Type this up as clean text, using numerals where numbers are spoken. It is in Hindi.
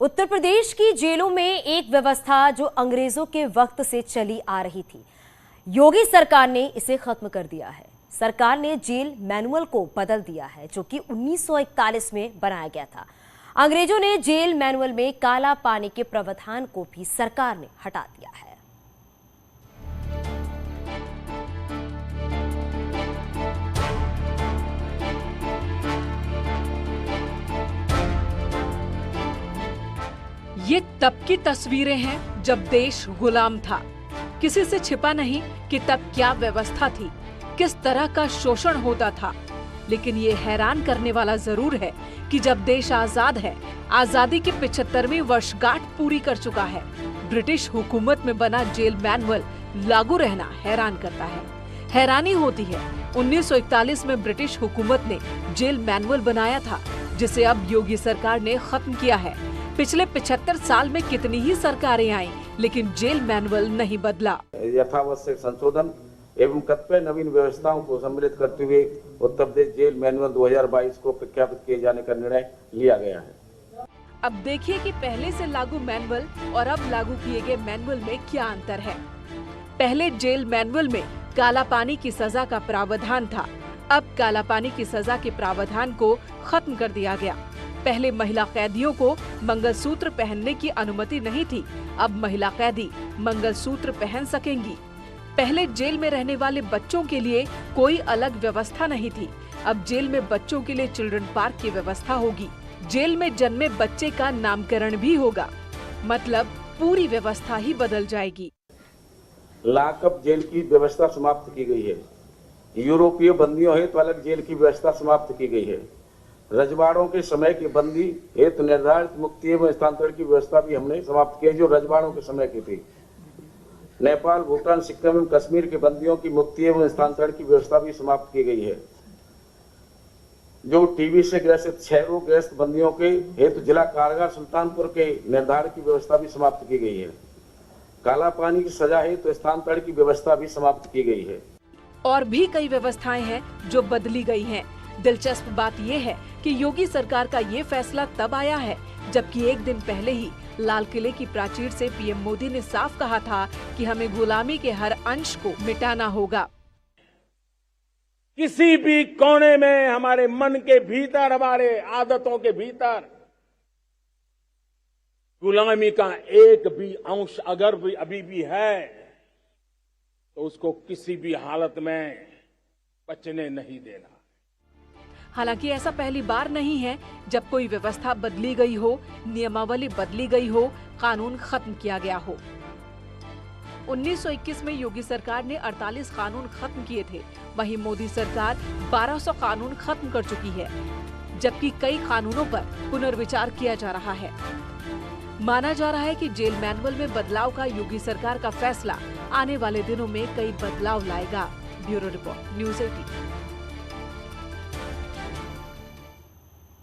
उत्तर प्रदेश की जेलों में एक व्यवस्था जो अंग्रेजों के वक्त से चली आ रही थी, योगी सरकार ने इसे खत्म कर दिया है। सरकार ने जेल मैनुअल को बदल दिया है, जो कि 1941 में बनाया गया था। अंग्रेजों ने जेल मैनुअल में काला पानी के प्रावधान को भी सरकार ने हटा दिया है। ये तब की तस्वीरें हैं जब देश गुलाम था। किसी से छिपा नहीं कि तब क्या व्यवस्था थी, किस तरह का शोषण होता था। लेकिन ये हैरान करने वाला जरूर है कि जब देश आजाद है, आजादी की 75वीं वर्षगांठ पूरी कर चुका है, ब्रिटिश हुकूमत में बना जेल मैनुअल लागू रहना हैरान करता है। हैरानी होती है 1941 में ब्रिटिश हुकूमत ने जेल मैनुअल बनाया था, जिसे अब योगी सरकार ने खत्म किया है। पिछले 75 साल में कितनी ही सरकारें आई, लेकिन जेल मैनुअल नहीं बदला। यथावश्यक संशोधन एवं कतिपय नवीन व्यवस्थाओं को सम्मिलित करते हुए उत्तर प्रदेश जेल मैनुअल 2022 को प्रख्यापित किए जाने का निर्णय लिया गया है। अब देखिए कि पहले से लागू मैनुअल और अब लागू किए गए मैनुअल में क्या अंतर है। पहले जेल मैनुअल में काला पानी की सजा का प्रावधान था, अब काला पानी की सजा के प्रावधान को खत्म कर दिया गया। पहले महिला कैदियों को मंगलसूत्र पहनने की अनुमति नहीं थी, अब महिला कैदी मंगलसूत्र पहन सकेंगी। पहले जेल में रहने वाले बच्चों के लिए कोई अलग व्यवस्था नहीं थी, अब जेल में बच्चों के लिए चिल्ड्रन पार्क की व्यवस्था होगी। जेल में जन्मे बच्चे का नामकरण भी होगा, मतलब पूरी व्यवस्था ही बदल जाएगी। लॉकअप जेल की व्यवस्था समाप्त की गई है। यूरोपीय बंदियों हेतु अलग जेल की व्यवस्था समाप्त की गई है। रजवाड़ों के समय की बंदी हेतु निर्धारित मुक्ति एवं स्थानांतरण की व्यवस्था भी हमने समाप्त की है, जो रजवाड़ों के समय की थी। नेपाल, भूटान, सिक्किम एवं कश्मीर के बंदियों की मुक्ति एवं स्थानांतरण की व्यवस्था भी समाप्त की गई है। जो टीबी से ग्रसित क्षय रोग ग्रस्त बंदियों के हेतु जिला कारागार सुल्तानपुर के निर्धारण की व्यवस्था भी समाप्त की गई है। काला पानी की सजा हेतु स्थानांतरण की व्यवस्था भी समाप्त की गई है। और भी कई व्यवस्थाएं हैं जो बदली गई हैं। दिलचस्प बात यह है कि योगी सरकार का ये फैसला तब आया है जबकि एक दिन पहले ही लाल किले की प्राचीर से पीएम मोदी ने साफ कहा था कि हमें गुलामी के हर अंश को मिटाना होगा। किसी भी कोने में हमारे मन के भीतर, हमारे आदतों के भीतर गुलामी का एक भी अंश अगर भी अभी भी है तो उसको किसी भी हालत में बचने नहीं देना। हालांकि ऐसा पहली बार नहीं है जब कोई व्यवस्था बदली गई हो, नियमावली बदली गई हो, कानून खत्म किया गया हो। 1921 में योगी सरकार ने 48 कानून खत्म किए थे, वहीं मोदी सरकार 1200 कानून खत्म कर चुकी है, जबकि कई कानूनों पर पुनर्विचार किया जा रहा है। माना जा रहा है कि जेल मैनुअल में बदलाव का योगी सरकार का फैसला आने वाले दिनों में कई बदलाव लाएगा। Bureau report, news 18।